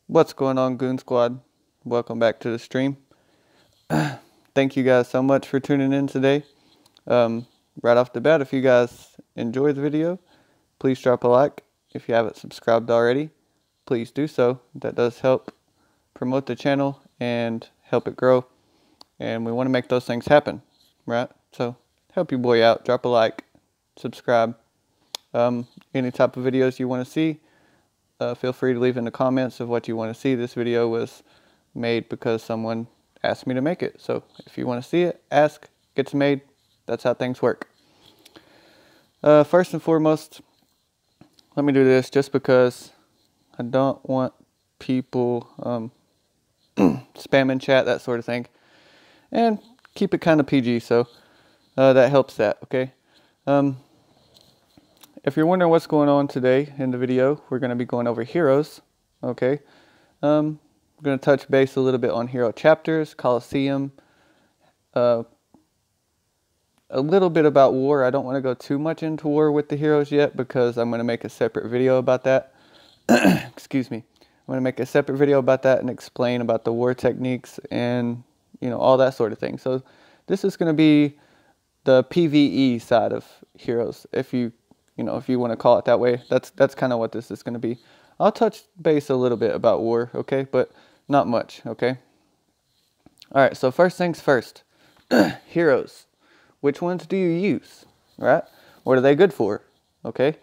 What's going on, Goon Squad? Welcome back to the stream. Thank you guys so much for tuning in today. Right off the bat, if you guys enjoyed the video, please drop a like. If you haven't subscribed already, please do so. That does help promote the channel and help it grow. And we want to make those things happen, right? So help your boy out. Drop a like, subscribe. Any type of videos you want to see, feel free to leave in the comments of what you want to see. This video was made because someone asked me to make it. So if you want to see it, ask, gets made. That's how things work. First and foremost, let me do this just because I don't want people spamming chat, that sort of thing. And keep it kind of PG, so that helps that, okay? If you're wondering what's going on today in the video, we're going to be going over heroes, okay? I'm going to touch base a little bit on hero chapters, Colosseum, a little bit about war. I don't want to go too much into war with the heroes yet because I'm going to make a separate video about that. Excuse me. I'm going to make a separate video about that and explain about the war techniques and, you know, all that sort of thing. So this is going to be the PvE side of heroes, if you want to call it that way. That's kind of what this is going to be. I'll touch base a little bit about war, okay, but not much, okay? All right, so first things first, heroes. Which ones do you use, right? What are they good for, okay?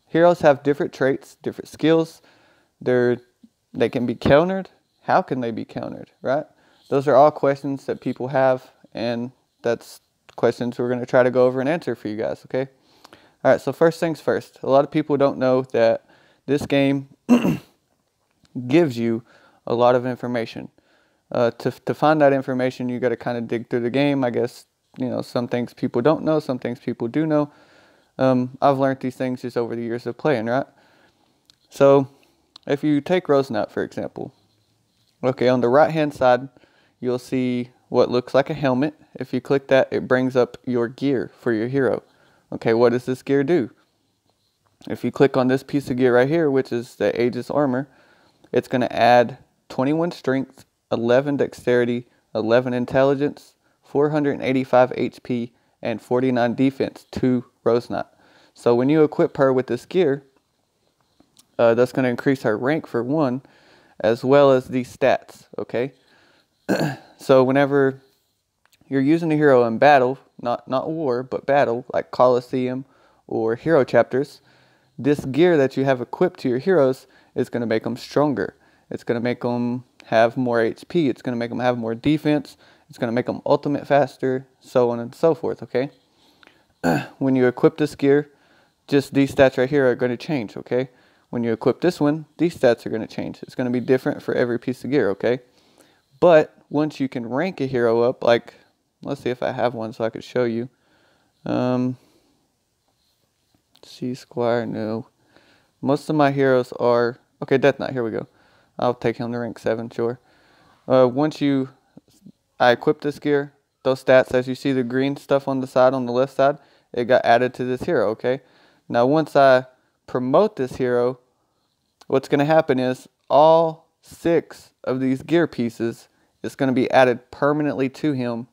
Heroes have different traits, different skills. They can be countered. How can they be countered, right? Those are all questions that people have, and that's questions we're going to try to go over and answer for you guys, okay? All right, so first things first. A lot of people don't know that this game gives you a lot of information. To find that information, you got to kind of dig through the game. I guess, you know, some things people don't know, some things people do know. I've learned these things just over the years of playing, right? So, if you take Rosenat, for example. Okay, on the right-hand side, you'll see what looks like a helmet. If you click that, it brings up your gear for your hero. Okay, what does this gear do? If you click on this piece of gear right here, which is the Aegis armor, it's going to add 21 strength, 11 dexterity, 11 intelligence, 485 HP, and 49 defense to Rosenat. So when you equip her with this gear, that's going to increase her rank for one, as well as these stats, okay? So whenever you're using a hero in battle, not war, but battle, like Colosseum or hero chapters, this gear that you have equipped to your heroes is going to make them stronger. It's going to make them have more HP. It's going to make them have more defense. It's going to make them ultimate faster, so on and so forth, okay? When you equip this gear, just these stats right here are going to change, okay? When you equip this one, these stats are going to change. It's going to be different for every piece of gear, okay? But once you can rank a hero up, like, let's see if I have one so I could show you. C Squire, no. Most of my heroes are, okay, Death Knight, here we go. I'll take him to rank 7, sure. Once I equip this gear, those stats, as you see the green stuff on the side, on the left side, it got added to this hero, okay? Now once I promote this hero, what's going to happen is all 6 of these gear pieces is going to be added permanently to him,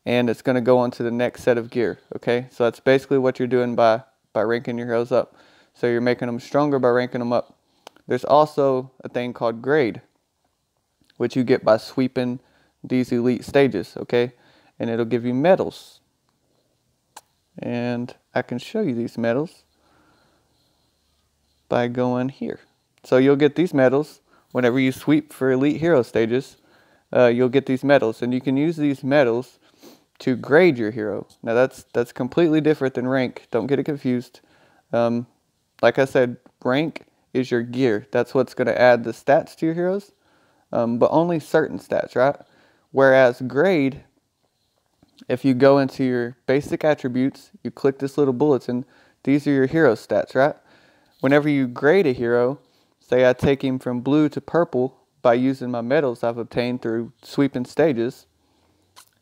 and it's going to go on to the next set of gear, okay? So that's basically what you're doing by ranking your heroes up. So you're making them stronger by ranking them up. There's also a thing called grade, which you get by sweeping these elite stages, okay? And it'll give you medals. And I can show you these medals by going here. So you'll get these medals whenever you sweep for elite hero stages. You'll get these medals, and you can use these medals to grade your hero. Now that's completely different than rank. Don't get it confused. Like I said, rank is your gear. That's what's going to add the stats to your heroes, but only certain stats, right? Whereas grade, if you go into your basic attributes, you click this little bulletin, these are your hero stats, right? Whenever you grade a hero, say I take him from blue to purple by using my medals I've obtained through sweeping stages,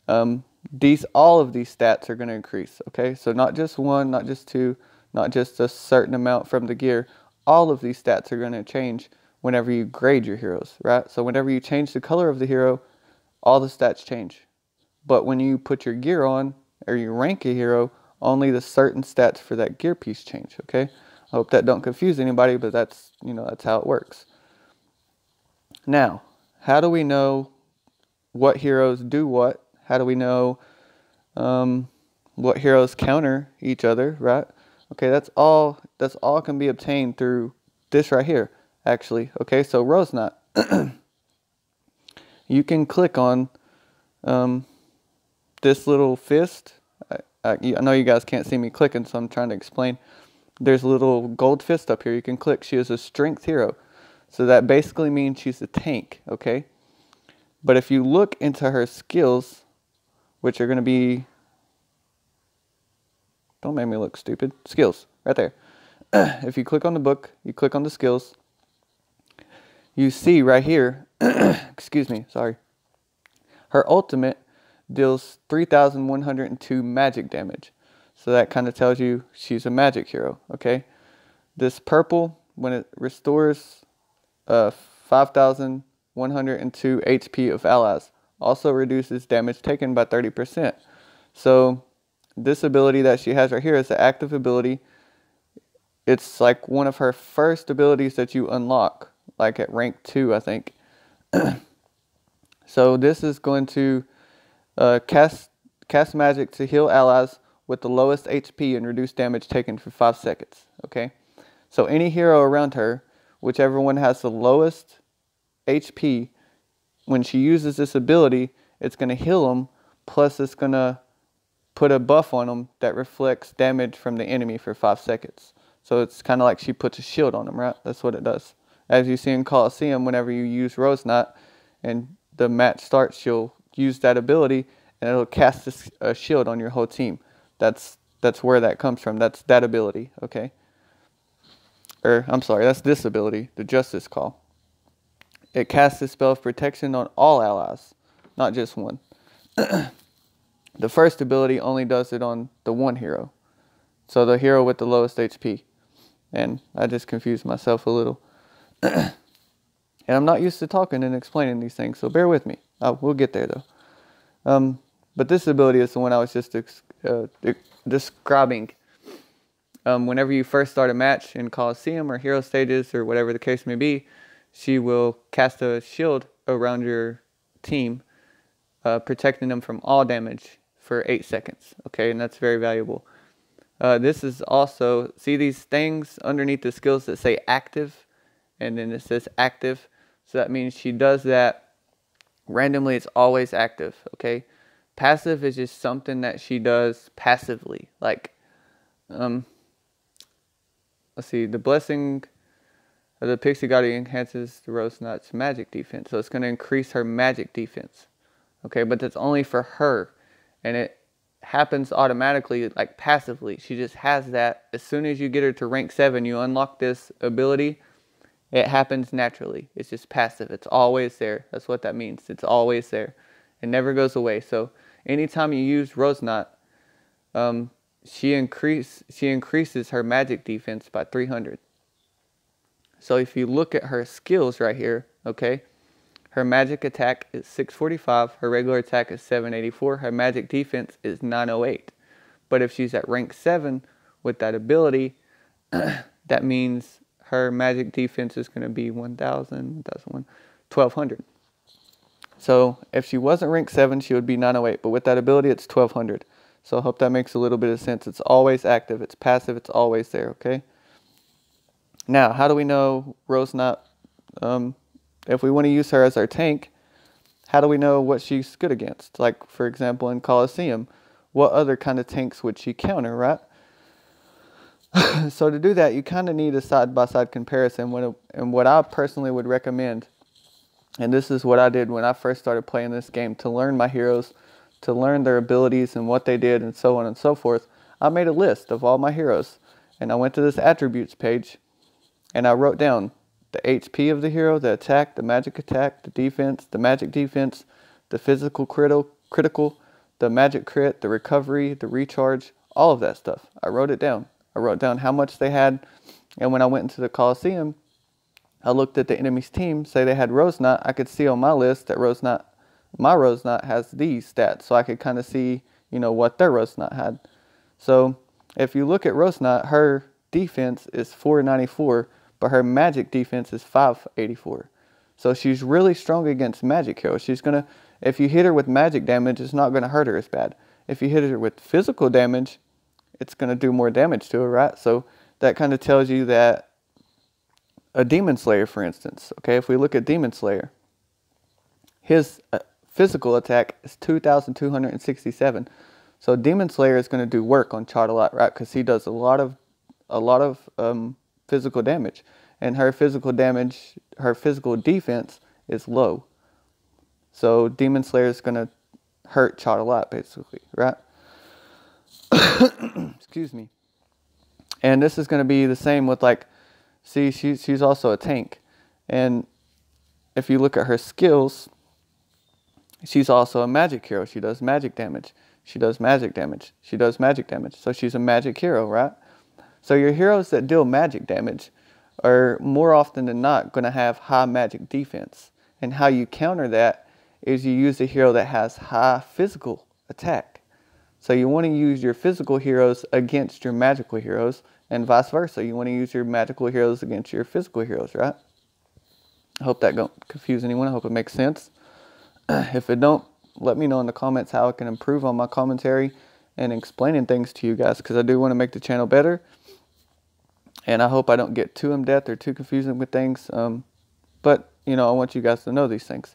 all of these stats are going to increase, okay? So not just 1, not just 2, not just a certain amount from the gear. All of these stats are going to change whenever you grade your heroes, right? So whenever you change the color of the hero, all the stats change. But when you put your gear on or you rank a hero, only the certain stats for that gear piece change, okay? I hope that don't confuse anybody, but that's, that's how it works. Now, how do we know what heroes do what? How do we know what heroes counter each other, right? Okay, that's all can be obtained through this right here, actually. Okay, so Rose Knot. You can click on this little fist. I know you guys can't see me clicking, so I'm trying to explain. There's a little gold fist up here. You can click. She is a strength hero. So that basically means she's a tank, okay? But if you look into her skills, which are going to be... Don't make me look stupid. Skills, right there. If you click on the book, you click on the skills, you see right here, excuse me, sorry. Her ultimate deals 3,102 magic damage. So that kind of tells you she's a magic hero, okay? This purple, when it restores 5,102 HP of allies, also reduces damage taken by 30%. So this ability that she has right here is an active ability. It's like one of her first abilities that you unlock, like at rank 2, I think. So this is going to cast magic to heal allies with the lowest HP and reduce damage taken for 5 seconds. Okay, so any hero around her, whichever one has the lowest HP, when she uses this ability, it's going to heal them, plus it's going to put a buff on them that reflects damage from the enemy for 5 seconds. So it's kind of like she puts a shield on them, right? That's what it does. As you see in Colosseum, whenever you use Rose Knot and the match starts, she'll use that ability and it'll cast a shield on your whole team. That's where that comes from. That's that ability, okay? Or, I'm sorry, that's this ability, the Justice Call. It casts a spell of protection on all allies, not just one. The first ability only does it on the one hero. So the hero with the lowest HP. And I just confused myself a little. And I'm not used to talking and explaining these things, so bear with me. We'll get there though. But this ability is the one I was just describing. Whenever you first start a match in Colosseum or Hero Stages or whatever the case may be, she will cast a shield around your team, protecting them from all damage for 8 seconds. Okay, and that's very valuable. This is also, see these things underneath the skills that say active, and then it says active. So that means she does that randomly. It's always active, okay? Passive is just something that she does passively. Like, let's see, the blessing of the Pixie Guardian enhances the Rose Knot's magic defense. So it's going to increase her magic defense. Okay, but that's only for her. And it happens automatically, like passively. She just has that. As soon as you get her to rank 7, you unlock this ability. It happens naturally. It's just passive. It's always there. That's what that means. It's always there. It never goes away. So anytime you use Rose Knot, she increases her magic defense by 300. So if you look at her skills right here, okay, her magic attack is 645, her regular attack is 784, her magic defense is 908. But if she's at rank 7 with that ability, that means her magic defense is going to be 1200. So if she wasn't rank 7, she would be 908, but with that ability, it's 1200. So I hope that makes a little bit of sense. It's always active, it's passive, it's always there, okay? Now, how do we know Rose Knot, if we want to use her as our tank, how do we know what she's good against? Like, for example, in Colosseum, what other kind of tanks would she counter, right? So to do that, you kind of need a side-by-side comparison. And what I personally would recommend, and this is what I did when I first started playing this game, to learn my heroes, to learn their abilities and what they did and so on and so forth, I made a list of all my heroes. And I went to this attributes page, and I wrote down the HP of the hero, the attack, the magic attack, the defense, the magic defense, the physical critical, the magic crit, the recovery, the recharge, all of that stuff. I wrote it down. I wrote down how much they had, and when I went into the Colosseum, I looked at the enemy's team, say they had Rose Knot, I could see on my list that my Rose Knot has these stats, so I could kind of see, what their Rose Knot had. So if you look at Rose Knot, her defense is 494, but her magic defense is 584. So she's really strong against magic heroes. If you hit her with magic damage, it's not gonna hurt her as bad. If you hit her with physical damage, it's gonna do more damage to her, right? So that kind of tells you that a Demon Slayer, for instance, okay, if we look at Demon Slayer, his physical attack is 2,267. So Demon Slayer is going to do work on Chart a lot, right? Because he does a lot of physical damage, and her physical defense is low. So Demon Slayer is going to hurt Chart a lot, basically, right? Excuse me. And this is going to be the same with she's also a tank, and if you look at her skills, she's also a magic hero. She does magic damage. She does magic damage. She does magic damage. So she's a magic hero, right? So your heroes that deal magic damage are more often than not going to have high magic defense. And how you counter that is you use a hero that has high physical attack. So you want to use your physical heroes against your magical heroes, and vice versa. You want to use your magical heroes against your physical heroes, right? I hope that don't confuse anyone. I hope it makes sense. If it don't, let me know in the comments how I can improve on my commentary and explaining things to you guys, because I do want to make the channel better. And I hope I don't get too in-depth or too confusing with things. But, I want you guys to know these things.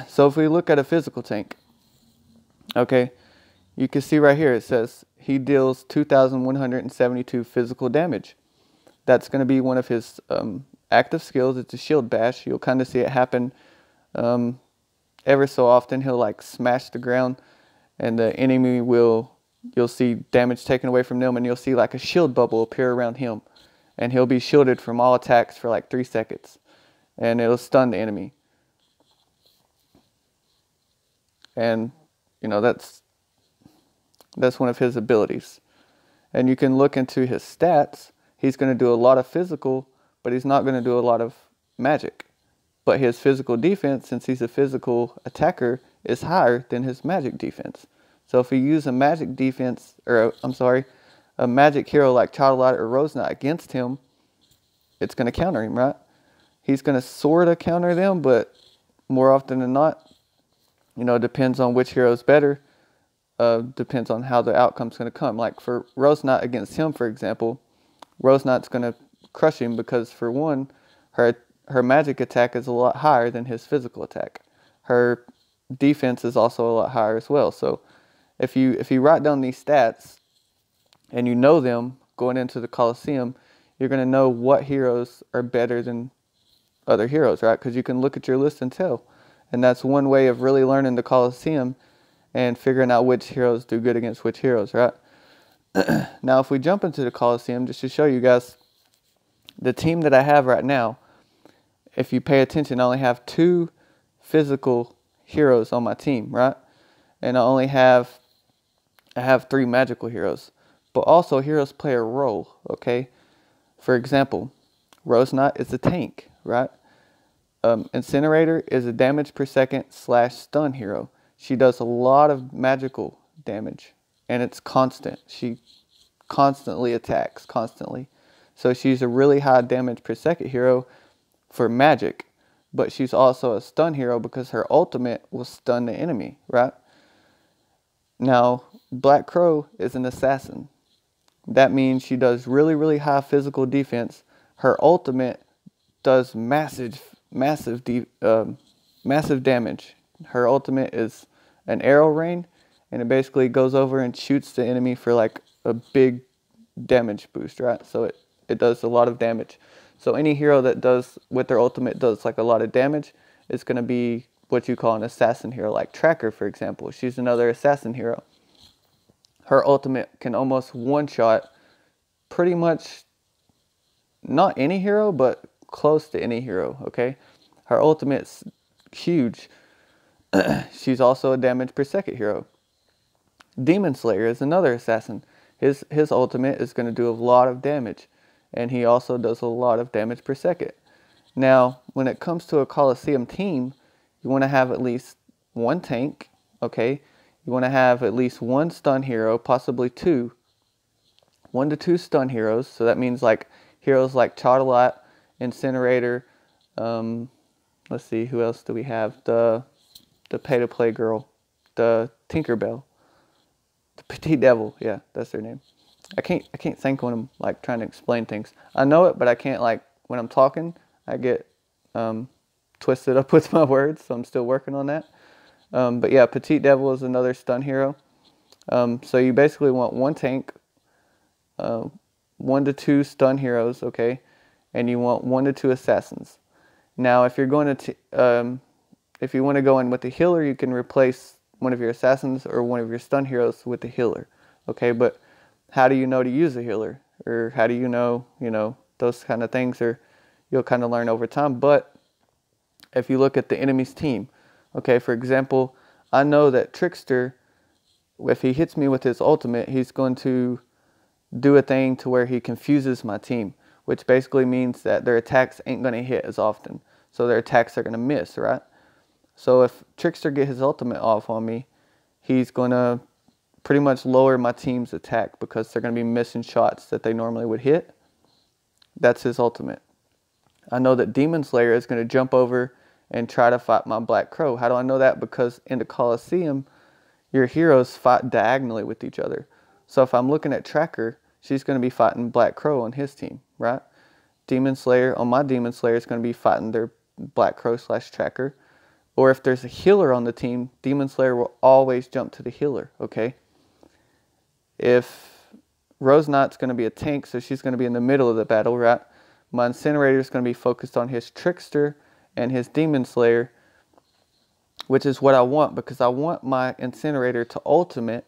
So if we look at a physical tank, okay, you can see right here it says he deals 2,172 physical damage. That's going to be one of his active skills. It's a shield bash. You'll kind of see it happen ever so often. He'll smash the ground, and the enemy you'll see damage taken away from them, and you'll see a shield bubble appear around him, and he'll be shielded from all attacks for 3 seconds, and it'll stun the enemy. And that's one of his abilities. And you can look into his stats. He's going to do a lot of physical, but he's not going to do a lot of magic. But his physical defense, since he's a physical attacker, is higher than his magic defense. So if you use a magic defense, a magic hero like Child Light or Rose Knot against him, it's going to counter him, right? He's going to sort of counter them, but more often than not, it depends on which hero is better. Depends on how the outcome's going to come. Like for Rose Knot against him, for example, Rose Knot's going to crush him because, for one, her magic attack is a lot higher than his physical attack. Her defense is also a lot higher as well. So if you write down these stats and you know them going into the Coliseum, you're going to know what heroes are better than other heroes, right? Because you can look at your list and tell. And that's one way of really learning the Coliseum and figuring out which heroes do good against which heroes, right? Now, if we jump into the Coliseum, just to show you guys, the team that I have right now, if you pay attention, I only have 2 physical heroes on my team, right? And I have 3 magical heroes. But also, heroes play a role, okay? For example, Rose Knot is a tank, right? Incinerator is a damage per second / stun hero. She does a lot of magical damage, and it's constant. She constantly attacks, constantly. So she's a really high damage per second hero for magic, but she's also a stun hero because her ultimate will stun the enemy, right? Now, Black Crow is an assassin. That means she does really, really high physical defense. Her ultimate does massive damage. Her ultimate is an arrow rain, and it basically goes over and shoots the enemy for a big damage boost, right? So it does a lot of damage. So any hero that does, with their ultimate, does a lot of damage, is going to be what you call an assassin hero, like Tracker, for example. She's another assassin hero. Her ultimate can almost one-shot pretty much not any hero, but close to any hero, okay? Her ultimate's huge. She's also a damage per second hero. Demon Slayer is another assassin. His ultimate is going to do a lot of damage, and he also does a lot of damage per second. Now, when it comes to a Coliseum team, you want to have at least one tank, okay? You want to have at least one stun hero, possibly two. 1 to 2 stun heroes, so that means like heroes like Chawdalot, Incinerator, let's see, who else do we have? The pay-to-play girl, the Tinkerbell, the Petite Devil, yeah, that's their name. I can't think when I'm like trying to explain things. I know it, but I can't, like, when I'm talking, I get twisted up with my words, so I'm still working on that. But yeah, Petite Devil is another stun hero. So you basically want one tank, 1 to 2 stun heroes, okay, and you want 1 to 2 assassins. Now, if you're going to, if you want to go in with the healer, you can replace one of your assassins or one of your stun heroes with the healer, okay. But how do you know to use a healer, or how do you know, those kind of things, or you'll kind of learn over time. But if you look at the enemy's team, okay, for example, I know that Trickster, if he hits me with his ultimate, he's going to do a thing to where he confuses my team, which basically means that their attacks ain't going to hit as often. So their attacks are going to miss, right? So if Trickster get his ultimate off on me, he's going to pretty much lower my team's attack because they're going to be missing shots that they normally would hit. That's his ultimate. I know that Demon Slayer is going to jump over and try to fight my Black Crow. How do I know that? Because in the Coliseum, your heroes fight diagonally with each other. So if I'm looking at Tracker, she's going to be fighting Black Crow on his team, right? Demon Slayer, on my Demon Slayer, is going to be fighting their Black Crow / Tracker. Or if there's a healer on the team, Demon Slayer will always jump to the healer, okay? If Rose Knight's going to be a tank, so she's going to be in the middle of the battle, right? My Incinerator is going to be focused on his Trickster and his Demon Slayer, which is what I want, because I want my Incinerator to ultimate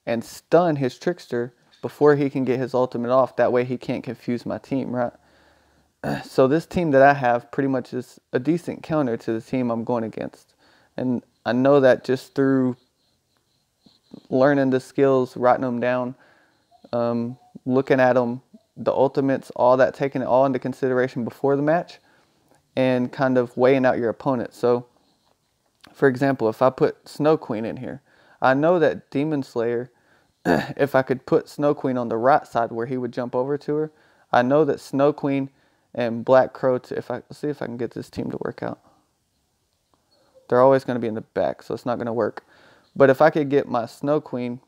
and stun his Trickster before he can get his ultimate off. That way he can't confuse my team, right? So this team that I have pretty much is a decent counter to the team I'm going against. And I know that just through learning the skills, writing them down, looking at them, the ultimates, all that, taking it all into consideration before the match, and kind of weighing out your opponent. So, for example, if I put Snow Queen in here, I know that Demon Slayer, if I could put Snow Queen on the right side where he would jump over to her, I know that Snow Queen and Black Crow, let's see if I can get this team to work out. They're always going to be in the back, so it's not going to work. But if I could get my Snow Queen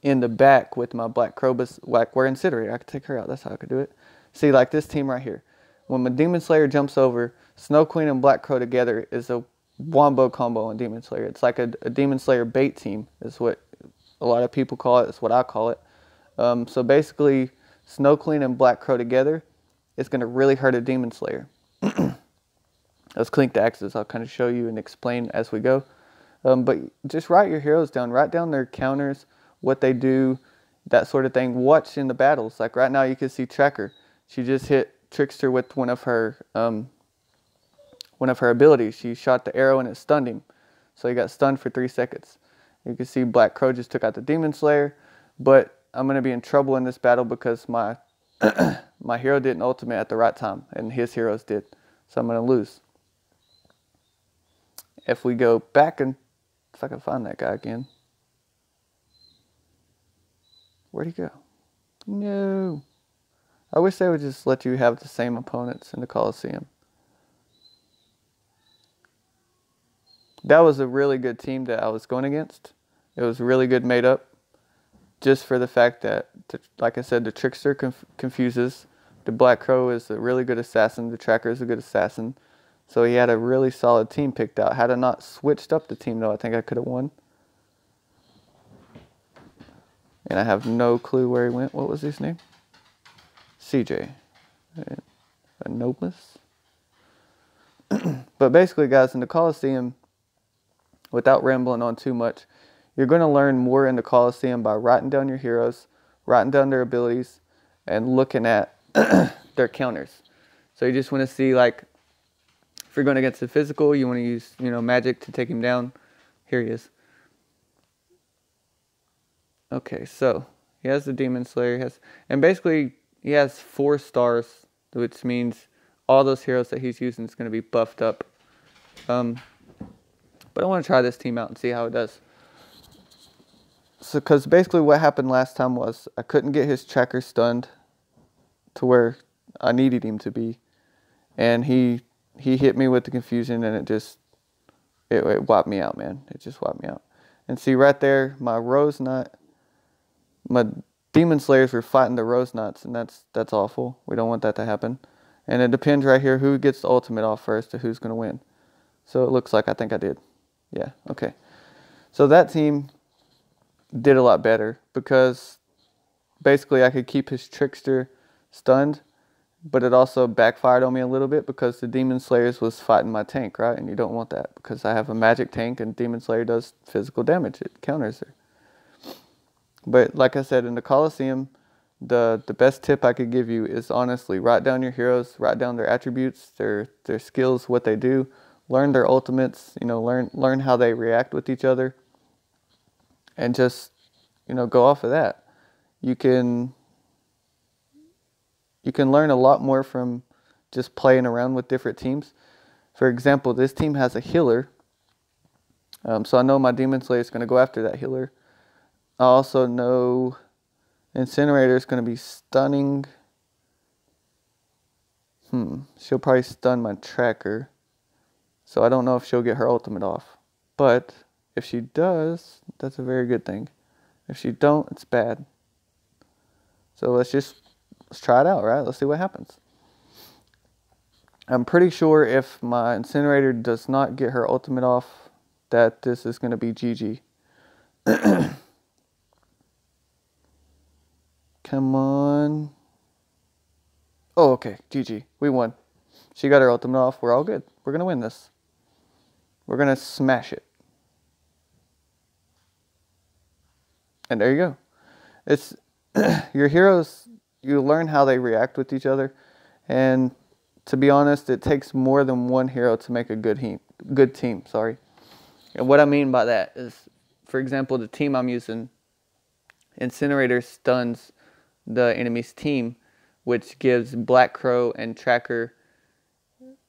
in the back with my Black Crow, like we're Incinerator, I could take her out. That's how I could do it. See, like this team right here. When my Demon Slayer jumps over, Snow Queen and Black Crow together is a wombo combo on Demon Slayer. It's like a Demon Slayer bait team is what a lot of people call it. It's what I call it. So basically, Snow Queen and Black Crow together is going to really hurt a Demon Slayer. Let's clink the axes. I'll kind of show you and explain as we go. But just write your heroes down. Write down their counters, what they do, that sort of thing. Watch in the battles. Like right now you can see Tracker. She just hit Trickster with one of her abilities. She shot the arrow and it stunned him. So he got stunned for 3 seconds. You can see Black Crow just took out the Demon Slayer. But I'm going to be in trouble in this battle because my my hero didn't ultimate at the right time, and his heroes did. So I'm going to lose. If we go back, and if I can find that guy again. Where'd he go? No. I wish they would just let you have the same opponents in the Coliseum. That was a really good team that I was going against. It was really good made up. Just for the fact that, like I said, the Trickster confuses. The Black Crow is a really good assassin. The Tracker is a good assassin. So he had a really solid team picked out. Had I not switched up the team, though, I think I could have won. And I have no clue where he went. What was his name? CJ. Anubis. But basically, guys, in the Coliseum, without rambling on too much, you're going to learn more in the Coliseum by writing down your heroes, writing down their abilities, and looking at their counters. So you just want to see, like, if you're going against the physical, you want to use, magic to take him down. Here he is. Okay, so he has the Demon Slayer. And basically, he has 4 stars, which means all those heroes that he's using is going to be buffed up. But I want to try this team out and see how it does. So, because basically what happened last time was I couldn't get his tracker stunned to where I needed him to be. And he hit me with the confusion, and it wiped me out, man. It just wiped me out. And see right there, my Rose Knot, my Demon Slayers were fighting the Rose Knots, and that's awful. We don't want that to happen. And it depends right here who gets the ultimate off first to who's going to win. So it looks like I think I did. Yeah, okay. So that team did a lot better because basically I could keep his Trickster stunned, but it also backfired on me a little bit because the Demon Slayers was fighting my tank, right? And you don't want that because I have a magic tank and Demon Slayer does physical damage. It counters her. But like I said, in the Coliseum, the best tip I could give you is honestly write down your heroes, write down their attributes, their skills, what they do, learn their ultimates, learn how they react with each other, and just, go off of that. You can learn a lot more from just playing around with different teams. For example, this team has a healer. So I know my Demon Slayer is going to go after that healer. I also know Incinerator is going to be stunning. She'll probably stun my tracker. So I don't know if she'll get her ultimate off. But if she does, that's a very good thing. If she don't, it's bad. So let's try it out, right? Let's see what happens. I'm pretty sure if my Incinerator does not get her ultimate off, that this is going to be GG. Come on. Oh, okay. GG. We won. She got her ultimate off. We're all good. We're going to win this. We're going to smash it. And there you go. It's your heroes, you learn how they react with each other. And to be honest, it takes more than one hero to make a good team. And what I mean by that is, for example, the team I'm using, Incinerator stuns the enemy's team, which gives Black Crow and Tracker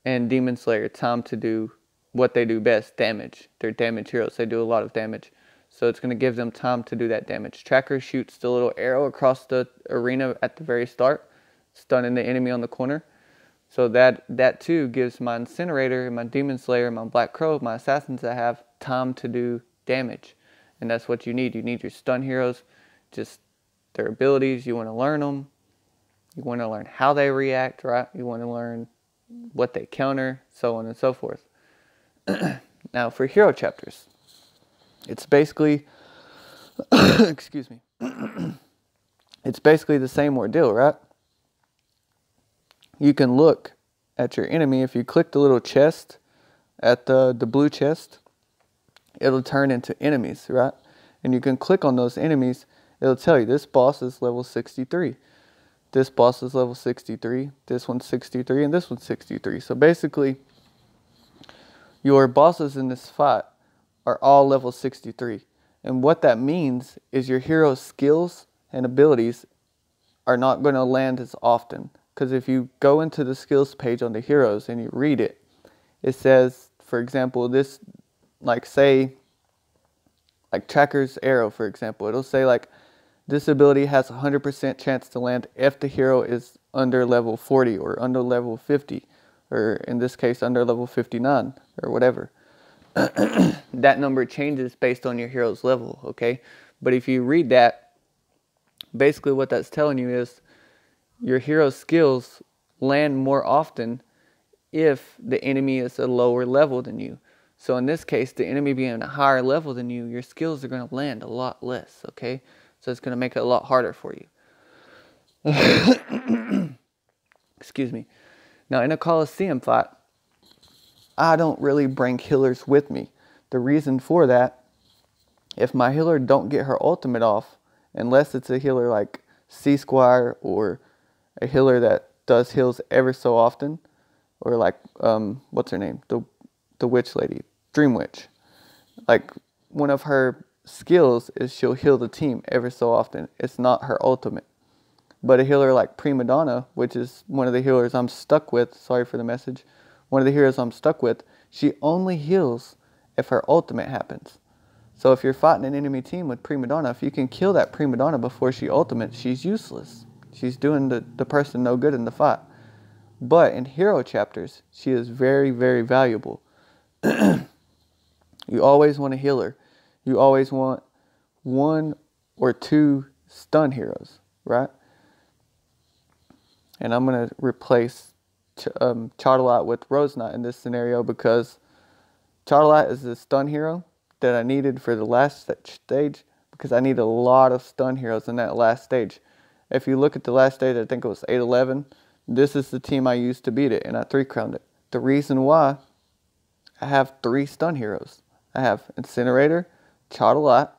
and Demon Slayer time to do what they do best, damage. They're damage heroes. They do a lot of damage. So it's going to give them time to do that damage. Tracker shoots the little arrow across the arena at the very start, stunning the enemy on the corner. So that too gives my Incinerator, my Demon Slayer, my Black Crow, my Assassins I have time to do damage. And that's what you need. You need your stun heroes, just their abilities. You want to learn them. You want to learn how they react, right? You want to learn what they counter, so on and so forth. Now for hero chapters, it's basically, excuse me, it's basically the same ordeal, right? You can look at your enemy. If you click the little chest at the blue chest, it'll turn into enemies, right? And you can click on those enemies. It'll tell you this boss is level 63. This boss is level 63. This one's 63 and this one's 63. So basically, your bosses in this fight are all level 63. And what that means is your hero's skills and abilities are not going to land as often. Because if you go into the skills page on the heroes and you read it, it says, for example, this, like Tracker's arrow, for example, it'll say like, this ability has 100% chance to land if the hero is under level 40 or under level 50, or in this case, under level 59 or whatever. That number changes based on your hero's level, okay? But if you read that, basically what that's telling you is your hero's skills land more often if the enemy is a lower level than you. So in this case, the enemy being a higher level than you, your skills are going to land a lot less, okay? So it's going to make it a lot harder for you. Excuse me. Now in a Coliseum fight, I don't really bring healers with me. The reason for that, if my healer don't get her ultimate off, unless it's a healer like C-Squire or a healer that does heals ever so often, or like, what's her name? The witch lady, Dream Witch. Like, one of her skills is she'll heal the team ever so often. It's not her ultimate. But a healer like Prima Donna, which is one of the healers I'm stuck with, sorry for the message, one of the heroes I'm stuck with, she only heals if her ultimate happens. So if you're fighting an enemy team with Prima Donna, if you can kill that Prima Donna before she ultimates, she's useless. She's doing the person no good in the fight. But in hero chapters, she is very, very valuable. You always want a healer. You always want 1 or 2 stun heroes, right? And I'm going to replace Chardalot with Rose Knight in this scenario because Chardalot is the stun hero that I needed for the last stage because I need a lot of stun heroes in that last stage. If you look at the last stage, I think it was 8-11. This is the team I used to beat it, and I 3-crowned it. The reason why, I have 3 stun heroes. I have Incinerator, Chardalot,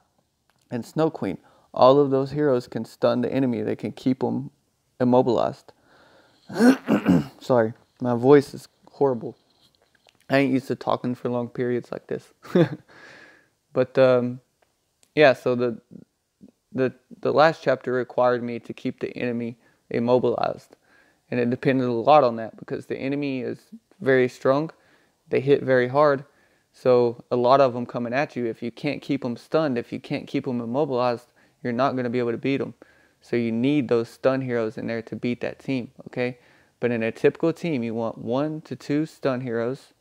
and Snow Queen. All of those heroes can stun the enemy. They can keep them immobilized. Sorry, my voice is horrible. I ain't used to talking for long periods like this. But yeah, so the last chapter required me to keep the enemy immobilized. And it depended a lot on that because the enemy is very strong. They hit very hard. So a lot of them coming at you, if you can't keep them stunned, if you can't keep them immobilized, you're not going to be able to beat them. So you need those stun heroes in there to beat that team, okay? But in a typical team, you want 1 to 2 stun heroes.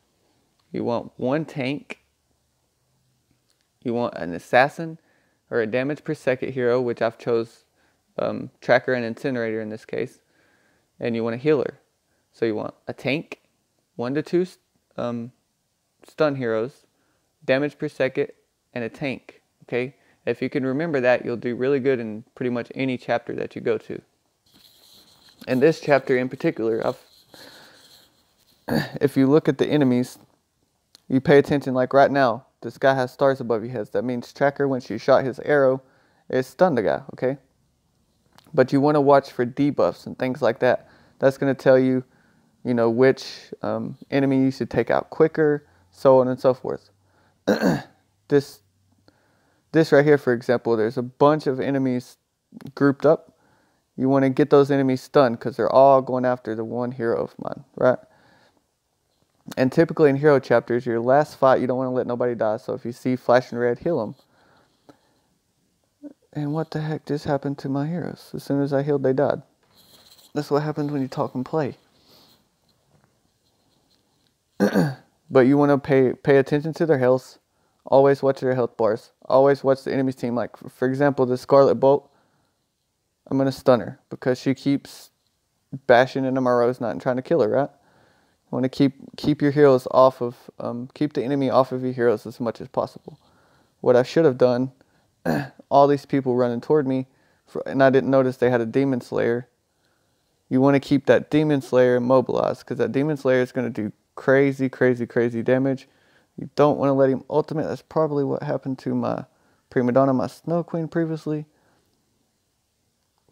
You want 1 tank. You want an assassin or a damage per second hero, which I've chose Tracker and Incinerator in this case. And you want a healer. So you want a tank, 1 to 2 stun heroes, damage per second, and a tank, okay? If you can remember that, you'll do really good in pretty much any chapter that you go to. In this chapter in particular, if you look at the enemies, you pay attention, like right now, this guy has stars above his head. That means Tracker, when she shot his arrow, it stunned the guy, okay? But you want to watch for debuffs and things like that. That's going to tell you, you know, which enemy you should take out quicker, so on and so forth. This right here, for example, there's a bunch of enemies grouped up. You want to get those enemies stunned because they're all going after the one hero of mine, right? And typically in hero chapters, your last fight, you don't want to let nobody die. So if you see flashing red, heal them. And what the heck just happened to my heroes? As soon as I healed, they died. That's what happens when you talk and play. But you want to pay attention to their health. Always watch their health bars. Always watch the enemy's team. Like, for example, the Scarlet Bolt, I'm going to stun her because she keeps bashing into my Rose Knight and trying to kill her, right? You want to keep your heroes off of, keep the enemy off of your heroes as much as possible. What I should have done, all these people running toward me, and I didn't notice they had a Demon Slayer. You want to keep that Demon Slayer immobilized because that Demon Slayer is going to do crazy, crazy, crazy damage. You don't want to let him ultimate. That's probably what happened to my Prima Donna, my Snow Queen previously.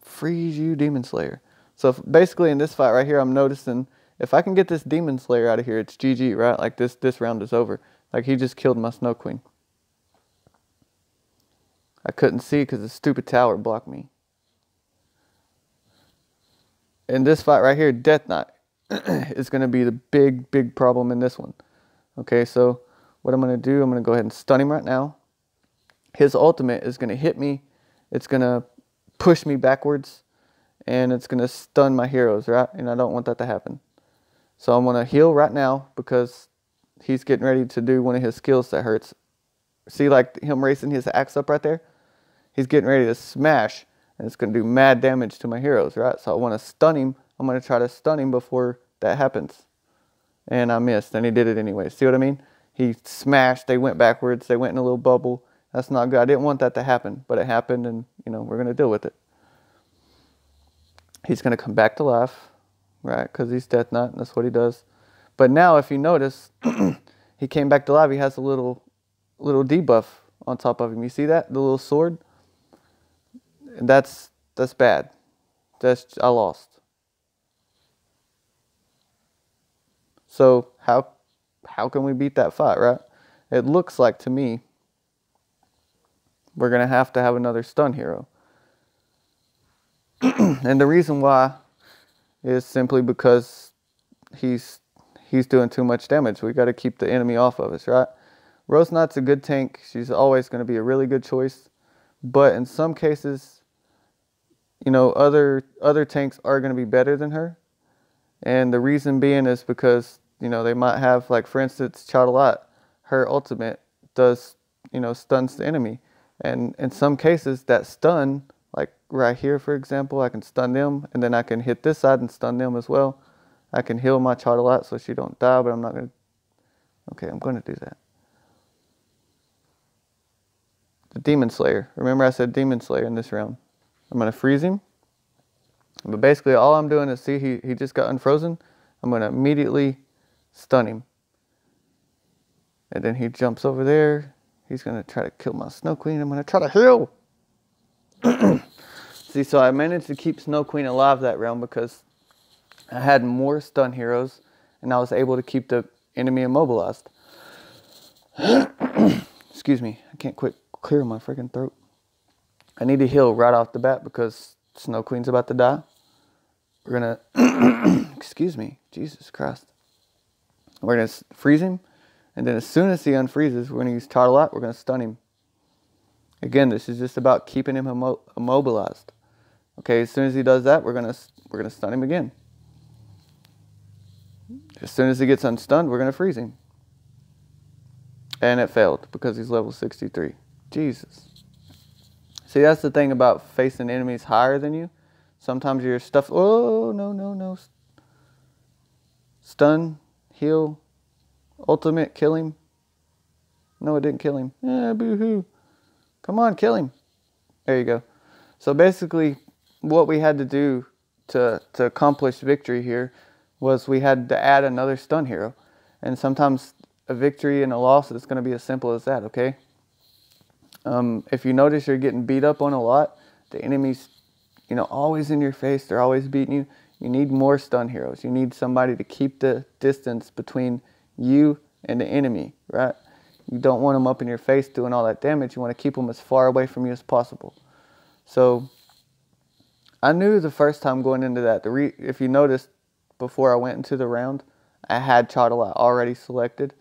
Freeze you, Demon Slayer. So basically in this fight right here, I'm noticing if I can get this Demon Slayer out of here, it's GG, right? Like this round is over. Like he just killed my Snow Queen. I couldn't see because the stupid tower blocked me. In this fight right here, Death Knight is going to be the big problem in this one. Okay, so what I'm going to do, I'm going to go ahead and stun him right now. His ultimate is going to hit me. It's going to push me backwards. And it's going to stun my heroes, right? And I don't want that to happen. So I'm going to heal right now because he's getting ready to do one of his skills that hurts. See, like him raising his axe up right there? He's getting ready to smash. And it's going to do mad damage to my heroes, right? So I want to stun him. I'm going to try to stun him before that happens. And I missed. And he did it anyway. See what I mean? He smashed. They went backwards. They went in a little bubble. That's not good. I didn't want that to happen. But it happened. And, you know, we're going to deal with it. He's going to come back to life, right? Because he's Death Knight. That's what he does. But now, if you notice, he came back to life. He has a little debuff on top of him. You see that? The little sword? And that's bad. I lost. So how can we beat that fight, right? It looks like to me we're going to have another stun hero. And the reason why is simply because he's doing too much damage. We got to keep the enemy off of us, right? Rose Knight's a good tank. She's always going to be a really good choice. But in some cases, you know, other tanks are going to be better than her. And the reason being is because, you know, they might have, like, for instance, Chatelot. Her ultimate does, you know, stuns the enemy. And in some cases, that stun, like right here, for example, I can stun them, and then I can hit this side and stun them as well. I can heal my Chatelot so she don't die, but I'm not going to... Okay, I'm going to do that. The Demon Slayer. Remember I said Demon Slayer in this round. I'm going to freeze him. But basically all I'm doing is, see, he just got unfrozen. I'm going to immediately stun him. And then he jumps over there. He's going to try to kill my Snow Queen. I'm going to try to heal. See, so I managed to keep Snow Queen alive that round because I had more stun heroes. And I was able to keep the enemy immobilized. Excuse me. I can't quit clear my freaking throat. I need to heal right off the bat because Snow Queen's about to die. We're gonna, excuse me, Jesus Christ. We're gonna freeze him, and then as soon as he unfreezes, we're gonna use Chatelot. We're gonna stun him. Again, this is just about keeping him immobilized. Okay, as soon as he does that, we're gonna stun him again. As soon as he gets unstunned, we're gonna freeze him. And it failed because he's level 63. Jesus. See, that's the thing about facing enemies higher than you. Sometimes your stuff... Oh, no. Stun, heal, ultimate, kill him. No, it didn't kill him. Boo-hoo. Come on, kill him. There you go. So basically, what we had to do to accomplish victory here was we had to add another stun hero. And sometimes a victory and a loss is going to be as simple as that, okay? If you notice you're getting beat up on a lot, the enemy's, you know, always in your face, they're always beating you. You need more stun heroes. You need somebody to keep the distance between you and the enemy, right? You don't want them up in your face doing all that damage. You want to keep them as far away from you as possible. So I knew the first time going into that, if you noticed, before I went into the round, I had Chatelot already selected.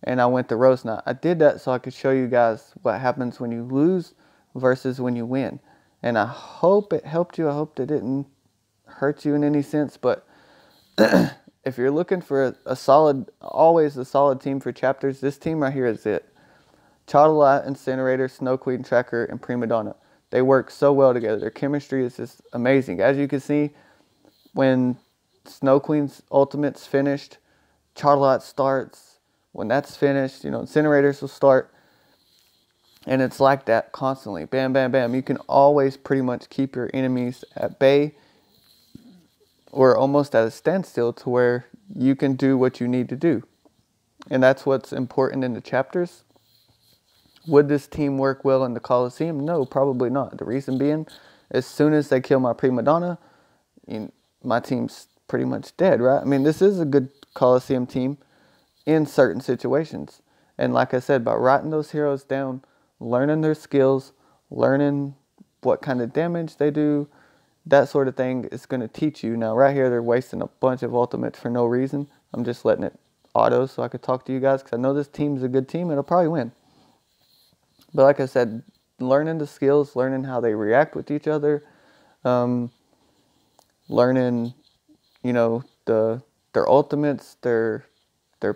And I went to Rose Knight. I did that so I could show you guys what happens when you lose versus when you win. And I hope it helped you. I hope it didn't hurt you in any sense. But if you're looking for always a solid team for chapters, this team right here is it. Chatelot, Incinerator, Snow Queen, Tracker, and Prima Donna. They work so well together. Their chemistry is just amazing. As you can see, when Snow Queen's ultimate's finished, Chatelot starts. When that's finished, you know, Incinerators will start. And it's like that constantly. Bam, bam, bam. You can always pretty much keep your enemies at bay or almost at a standstill to where you can do what you need to do. And that's what's important in the chapters. Would this team work well in the Coliseum? No, probably not. The reason being, as soon as they kill my Prima Donna, my team's pretty much dead, right? I mean, this is a good Coliseum team in certain situations. And like I said, by writing those heroes down, learning their skills, learning what kind of damage they do, that sort of thing is going to teach you. Now right here, they're wasting a bunch of ultimates for no reason. I'm just letting it auto so I could talk to you guys because I know this team's a good team. It'll probably win. But like I said, learning the skills, learning how they react with each other, learning, you know, their ultimates, their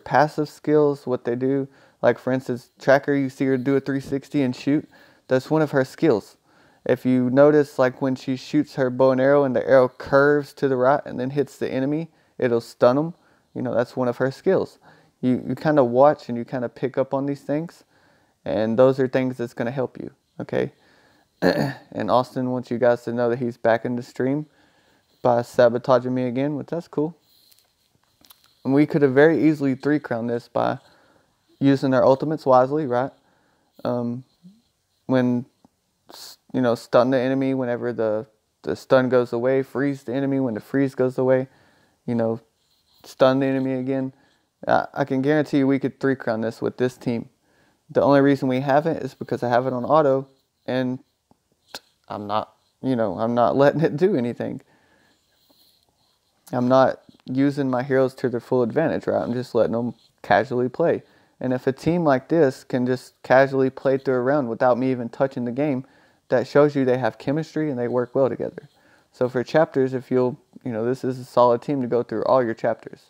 passive skills, what they do. Like for instance, Tracker, you see her do a 360 and shoot. That's one of her skills. If you notice, like when she shoots her bow and arrow and the arrow curves to the right and then hits the enemy, it'll stun them. You know, that's one of her skills. You kind of watch and you kind of pick up on these things. And those are things that's going to help you, okay? And Austin wants you guys to know that he's back in the stream by sabotaging me again, which that's cool. And we could have very easily 3-crowned this by using our ultimates wisely, right? When, you know, stun the enemy whenever the stun goes away, freeze the enemy when the freeze goes away, you know, stun the enemy again. I can guarantee you we could 3-crown this with this team. The only reason we haven't is because I have it on auto and I'm not you know, I'm not letting it do anything. I'm not using my heroes to their full advantage, right? I'm just letting them casually play. And if a team like this can just casually play through a round without me even touching the game, that shows you they have chemistry and they work well together. So for chapters, if you'll, you know, this is a solid team to go through all your chapters.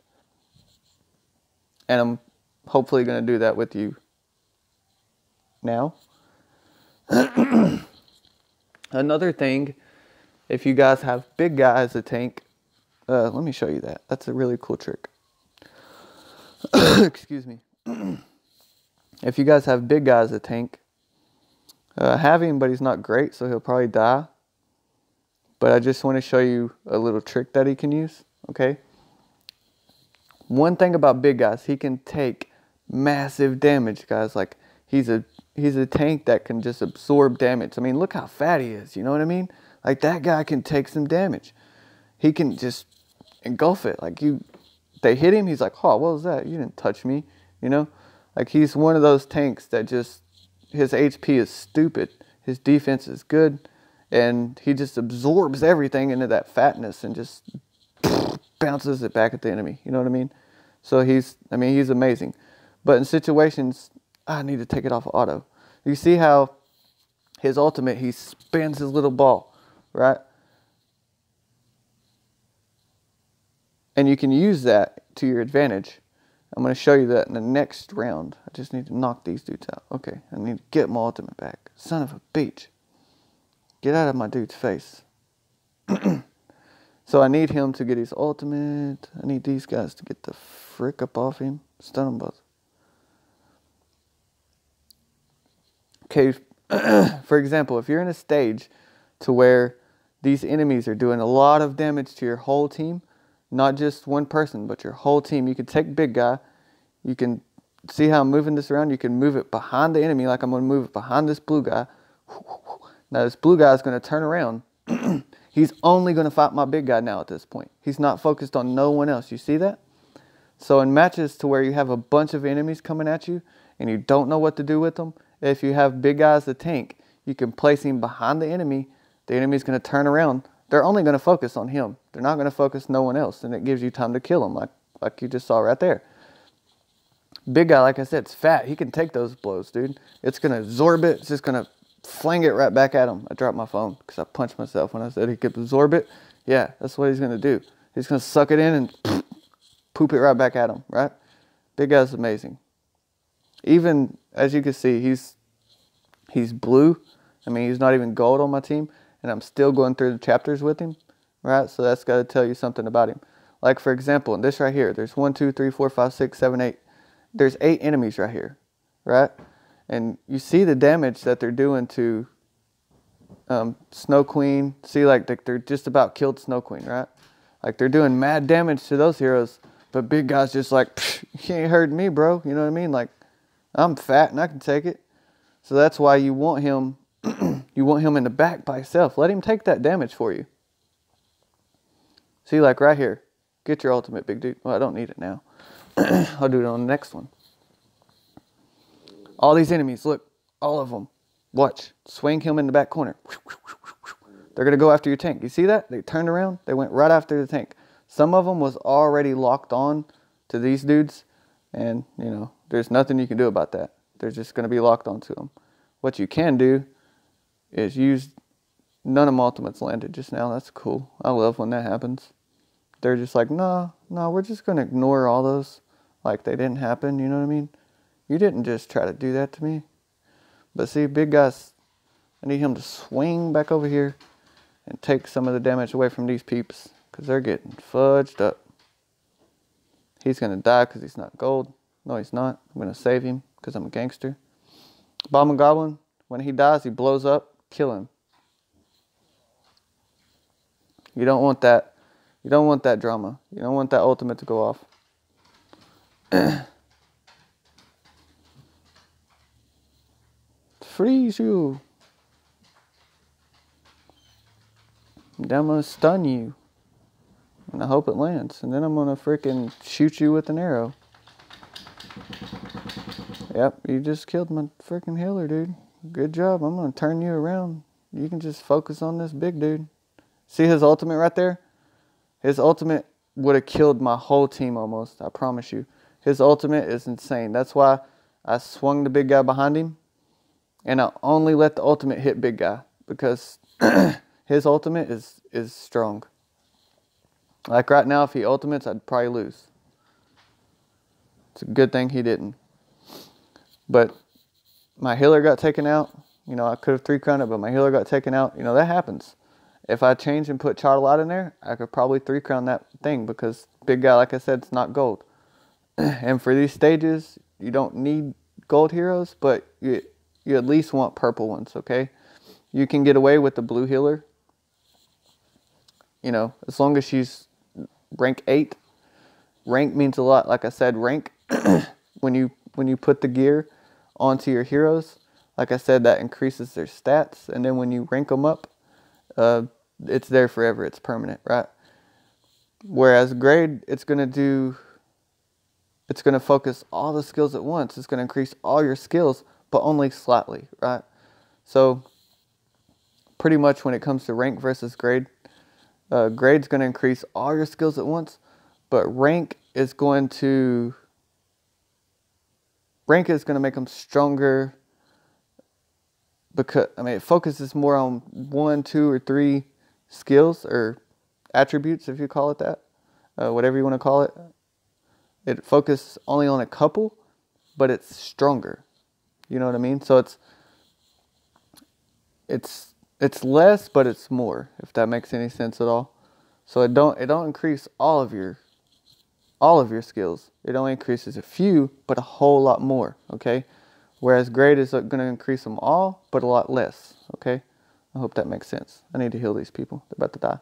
And I'm hopefully going to do that with you now. Another thing, if you guys have big guy as a tank, let me show you that. That's a really cool trick. Excuse me. If you guys have big guy as a tank, have him, but he's not great, so he'll probably die. But I just want to show you a little trick that he can use, okay? One thing about big guys, he can take massive damage, guys. Like, he's a tank that can just absorb damage. I mean, look how fat he is, you know what I mean? Like, that guy can take some damage. He can just engulf it. Like, they hit him, he's like, oh, what was that? You didn't touch me, you know? Like, he's one of those tanks that just, his HP is stupid. His defense is good. And he just absorbs everything into that fatness and just bounces it back at the enemy. You know what I mean? So he's amazing. But in situations, I need to take it off of auto. You see how his ultimate, he spins his little ball, right? And you can use that to your advantage. I'm going to show you that in the next round. I just need to knock these dudes out. Okay, I need to get my ultimate back. Son of a bitch. Get out of my dude's face. So I need him to get his ultimate. I need these guys to get the frick up off him. Stun them both. Okay, for example, if you're in a stage to where these enemies are doing a lot of damage to your whole team, not just one person, but your whole team, you can take big guy. You can see how I'm moving this around. You can move it behind the enemy, like I'm going to move it behind this blue guy. Now this blue guy is going to turn around. He's only going to fight my big guy now at this point. He's not focused on no one else. You see that? So in matches to where you have a bunch of enemies coming at you and you don't know what to do with them, if you have big guy as the tank, you can place him behind the enemy. The enemy's going to turn around. They're only going to focus on him. They're not going to focus no one else, and it gives you time to kill him, like you just saw right there. Big guy, like I said, it's fat. He can take those blows, dude. It's going to absorb it. It's just going to fling it right back at him. I dropped my phone because I punched myself when I said he could absorb it. Yeah, that's what he's going to do. He's going to suck it in and poop it right back at him, right? Big guy's amazing. Even, as you can see, he's blue. I mean, he's not even gold on my team, and I'm still going through the chapters with him, right? So that's got to tell you something about him. Like, for example, in this right here, there's 1, 2, 3, 4, 5, 6, 7, 8. There's 8 enemies right here, right? And you see the damage that they're doing to Snow Queen. See, like, they're just about killed Snow Queen, right? Like, they're doing mad damage to those heroes, but big guy's just like, you ain't hurting me, bro. You know what I mean? Like, I'm fat and I can take it. So that's why you want him, you want him in the back by himself. Let him take that damage for you. See, like right here, get your ultimate, big dude. Well, I don't need it now. I'll do it on the next one. All these enemies, look, all of them. Watch, swing him in the back corner. They're going to go after your tank. You see that? They turned around, they went right after the tank. Some of them was already locked on to these dudes, and, you know, there's nothing you can do about that. They're just going to be locked onto them. What you can do is use, none of my ultimates landed just now. That's cool. I love when that happens. They're just like, no, we're just going to ignore all those like they didn't happen. You know what I mean? You didn't just try to do that to me. But see, big guys, I need him to swing back over here and take some of the damage away from these peeps because they're getting fudged up. He's going to die because he's not gold. No, he's not. I'm going to save him because I'm a gangster. Bomb and Goblin, when he dies, he blows up. Kill him. You don't want that. You don't want that drama. You don't want that ultimate to go off. Freeze you. And I'm going to stun you. And I hope it lands. And then I'm going to freaking shoot you with an arrow. Yep, you just killed my freaking healer, dude. Good job. I'm going to turn you around. you can just focus on this big dude. See his ultimate right there? His ultimate would have killed my whole team almost, I promise you. His ultimate is insane. That's why I swung the big guy behind him, and I only let the ultimate hit big guy, because his ultimate is strong. Like right now, if he ultimates, I'd probably lose. It's a good thing he didn't. But my healer got taken out. You know, I could have 3-crowned it, but my healer got taken out. You know, that happens. If I change and put Char-A-Lot in there, I could probably 3-crown that thing, because big guy, like I said, it's not gold. And for these stages, you don't need gold heroes, but you at least want purple ones, okay? You can get away with the blue healer, you know, as long as she's rank 8. Rank means a lot. Like I said, rank, when you put the gear onto your heroes, like I said, that increases their stats. And then when you rank them up, it's there forever. It's permanent, right? Whereas grade, it's going to focus all the skills at once. It's going to increase all your skills, but only slightly, right? So pretty much when it comes to rank versus grade, grade's going to increase all your skills at once, but rank is going to make them stronger, because, I mean, it focuses more on 1, 2, or 3 skills or attributes, if you call it that, whatever you want to call it. It focuses only on a couple, but it's stronger. You know what I mean? So it's less, but it's more, if that makes any sense at all. So it don't increase all of your skills. It only increases a few, but a whole lot more, okay? Whereas grade is going to increase them all, but a lot less, okay? I hope that makes sense. I need to heal these people. They're about to die.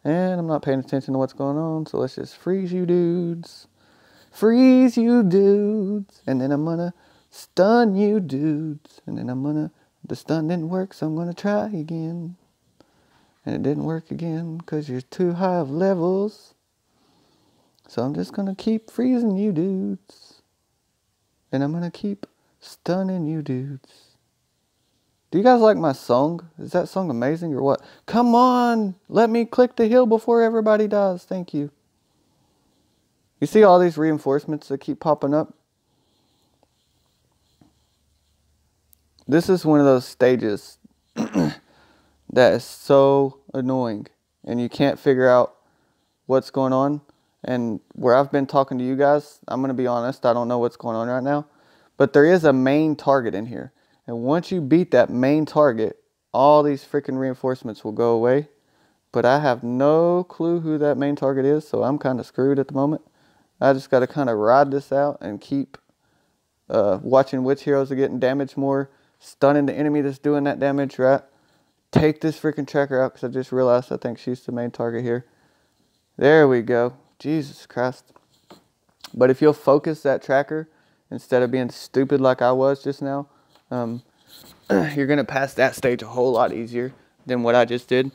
And I'm not paying attention to what's going on, so let's just freeze you dudes. Freeze you dudes. And then I'm going to stun you dudes. And then the stun didn't work, so I'm going to try again. And it didn't work again, because you're too high of levels. So I'm just going to keep freezing you dudes. And I'm going to keep stunning you dudes. Do you guys like my song? Is that song amazing or what? Come on, let me click the hill before everybody dies. Thank you. You see all these reinforcements that keep popping up? This is one of those stages that is so annoying, and you can't figure out what's going on. And where I've been talking to you guys, I'm going to be honest, I don't know what's going on right now. But there is a main target in here. And once you beat that main target, all these freaking reinforcements will go away. But I have no clue who that main target is, so I'm kind of screwed at the moment. I just got to kind of ride this out and keep watching which heroes are getting damaged more, stunning the enemy that's doing that damage, right? Take this freaking tracker out, because I just realized I think she's the main target here. There we go. Jesus Christ. But if you'll focus that tracker, instead of being stupid like I was just now, you're going to pass that stage a whole lot easier than what I just did.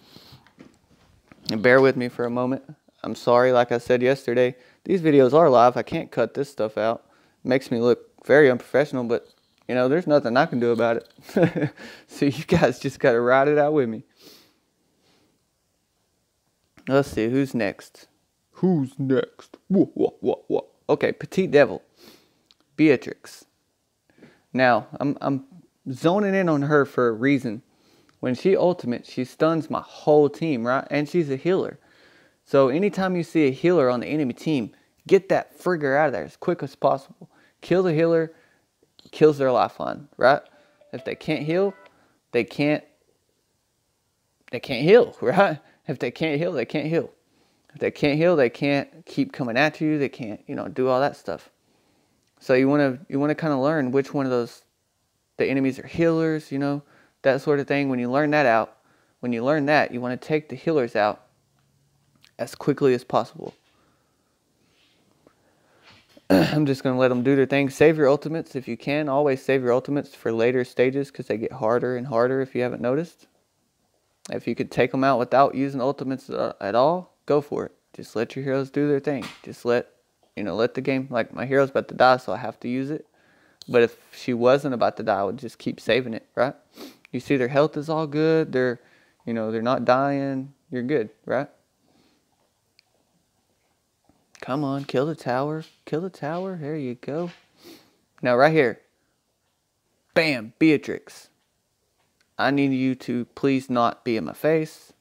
And bear with me for a moment. I'm sorry, like I said yesterday, these videos are live. I can't cut this stuff out. It makes me look very unprofessional, but, you know, there's nothing I can do about it. So you guys just got to ride it out with me. Let's see, who's next? Who's next? What? Okay, Petite Devil. Beatrix. Now, I'm zoning in on her for a reason. When she ultimates, she stuns my whole team, right? And she's a healer. So anytime you see a healer on the enemy team, get that frigger out of there as quick as possible. Kill the healer, kills their lifeline, right? If they can't heal, they can't heal, right? If they can't heal, they can't heal. If they can't heal, they can't keep coming at you. They can't, do all that stuff. So you want to kind of learn which one of those, the enemies are healers, that sort of thing. When you learn that, you want to take the healers out as quickly as possible. I'm just going to let them do their thing. Save your ultimates if you can. Always save your ultimates for later stages, because they get harder and harder if you haven't noticed. If you could take them out without using ultimates at all, go for it. Just let your heroes do their thing. Just let the game, like my hero's about to die, so I have to use it. But if she wasn't about to die, I would just keep saving it, right? You see their health is all good. They're not dying. You're good, right? Come on, kill the tower. Kill the tower. There you go. Now right here. Bam, Beatrix. I need you to please not be in my face.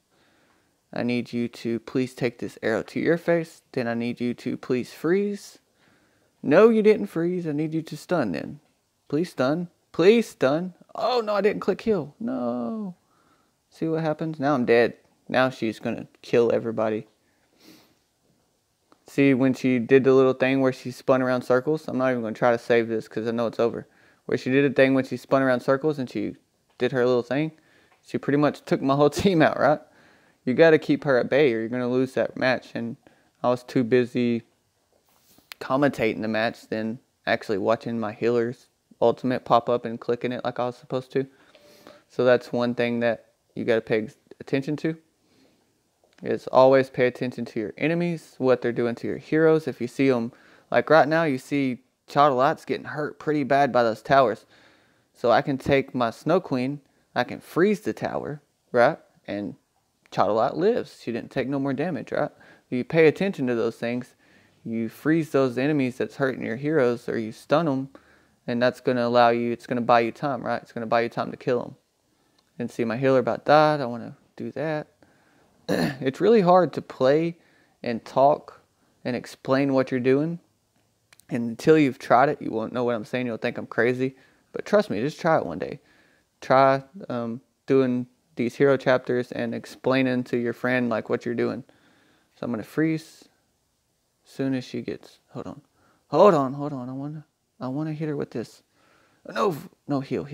I need you to please take this arrow to your face. Then I need you to please freeze. No, you didn't freeze. I need you to stun then. Please stun. Please stun. Oh, no, I didn't click heal. No. See what happens? Now I'm dead. Now she's going to kill everybody. See, when she did the little thing where she spun around circles, I'm not even going to try to save this because I know it's over. Where she did a thing when she spun around circles and she did her little thing, she pretty much took my whole team out, right? You got to keep her at bay or you're going to lose that match. And I was too busy commentating the match than actually watching my healer's ultimate pop up and clicking it like I was supposed to. So that's one thing that you got to pay attention to. Is always pay attention to your enemies, what they're doing to your heroes. If you see them, like right now, you see Childelat's getting hurt pretty bad by those towers. So I can take my Snow Queen, I can freeze the tower, right? And Childelat lives. She didn't take no more damage, right? You pay attention to those things. You freeze those enemies that's hurting your heroes, or you stun them, and that's going to allow you, it's going to buy you time, right? It's going to buy you time to kill them. And see, my healer about died. I want to do that. It's really hard to play and talk and explain what you're doing. And until you've tried it, you won't know what I'm saying. You'll think I'm crazy. But trust me, just try it one day. Try doing these hero chapters and explaining to your friend like what you're doing. So I'm going to freeze as soon as she gets... Hold on. I want to hit her with this. No, heal.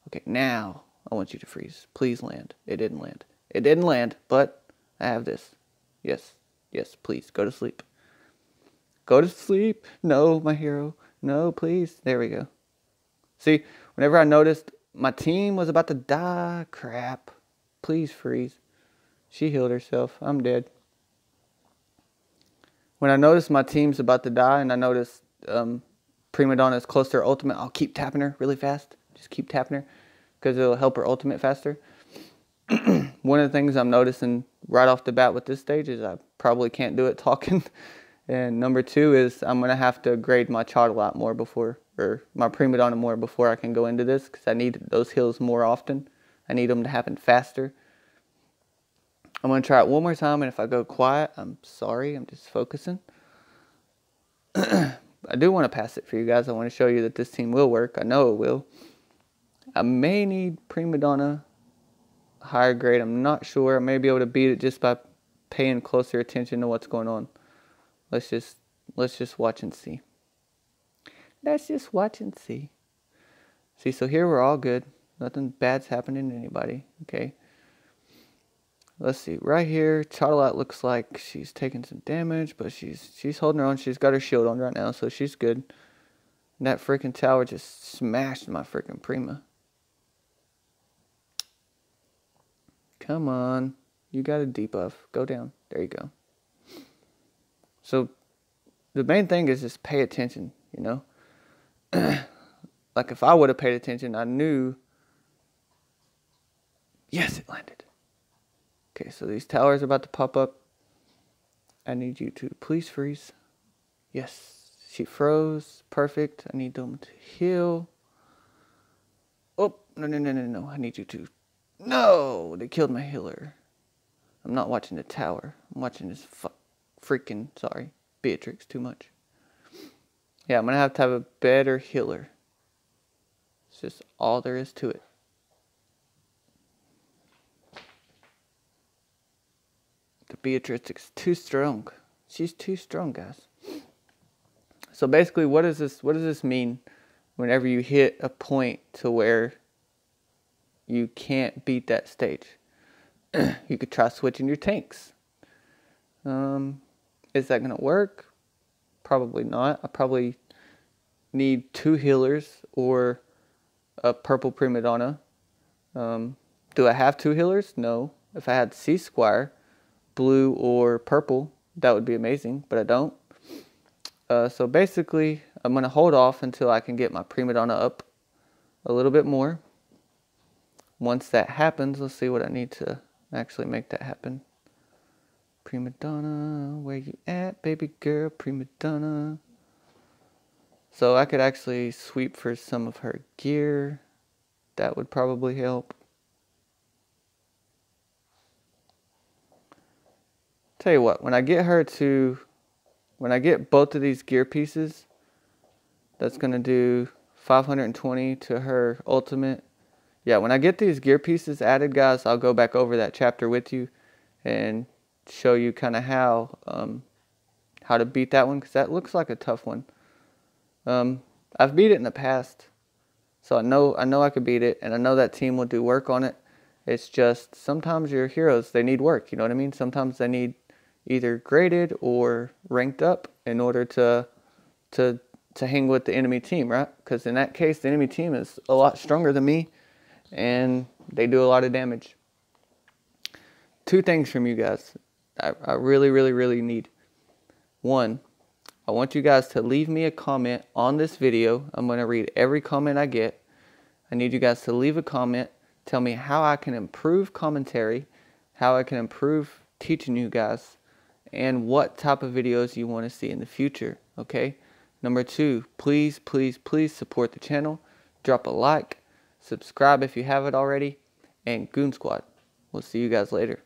Okay, now I want you to freeze. Please land. It didn't land. It didn't land, but I have this. Yes, please, go to sleep. Go to sleep. No, my hero. No, please. There we go. See, whenever I noticed my team was about to die, crap. Please freeze. She healed herself. I'm dead. When I notice my team's about to die and I notice Prima Donna is close to her ultimate, I'll keep tapping her really fast. Just keep tapping her because it'll help her ultimate faster. One of the things I'm noticing right off the bat with this stage is I probably can't do it talking. And number two is I'm going to have to grade my Childelat more before, or my Prima Donna more before I can go into this, because I need those heals more often. I need them to happen faster. I'm going to try it one more time, and if I go quiet, I'm sorry, I'm just focusing. I do want to pass it for you guys. I want to show you that this team will work. I know it will. I may need Prima Donna higher grade. I'm not sure. I may be able to beat it just by paying closer attention to what's going on. Let's just watch and see. Let's just watch and see. See, so here we're all good. Nothing bad's happening to anybody. Okay. Let's see. Right here, Childelat looks like she's taking some damage, but she's holding her own. She's got her shield on right now, so she's good. And that freaking tower just smashed my freaking Prima. Come on. You got a debuff. Go down. There you go. So, the main thing is just pay attention, you know? Like, if I would have paid attention, I knew... Yes, it landed. Okay, so these towers are about to pop up. I need you to please freeze. Yes, she froze. Perfect. I need them to heal. Oh, no. I need you to... No! They killed my healer. I'm not watching the tower. I'm watching this freaking... Sorry. Beatrix too much. Yeah, I'm going to have a better healer. It's just all there is to it. The Beatrix is too strong. She's too strong, guys. So basically, what does this mean whenever you hit a point to where you can't beat that stage? You could try switching your tanks. Is that going to work? Probably not. I probably need 2 healers or a purple Prima Donna. Do I have 2 healers? No. If I had Sea Squire, blue or purple, that would be amazing, but I don't. So basically, I'm going to hold off until I can get my Prima Donna up a little bit more. once that happens, let's see what I need to actually make that happen. Prima donna, where you at, baby girl, prima donna. So I could actually sweep for some of her gear. That would probably help. Tell you what, when I get both of these gear pieces, that's going to do 520 to her ultimate. Yeah, when I get these gear pieces added, guys, I'll go back over that chapter with you and show you kind of how to beat that one, because that looks like a tough one. I've beat it in the past, so I know I could beat it, and I know that team will do work on it. It's just sometimes your heroes, they need work, you know what I mean? Sometimes they need either graded or ranked up in order to hang with the enemy team, right? Because in that case, the enemy team is a lot stronger than me, and they do a lot of damage. 2 things from you guys I really, really, really need. 1, I want you guys to leave me a comment on this video. I'm going to read every comment I get. I need you guys to leave a comment. Tell me how I can improve commentary, how I can improve teaching you guys, and what type of videos you want to see in the future, okay? Number 2, please, please, please support the channel. Drop a like, subscribe if you haven't already, and Goon Squad. We'll see you guys later.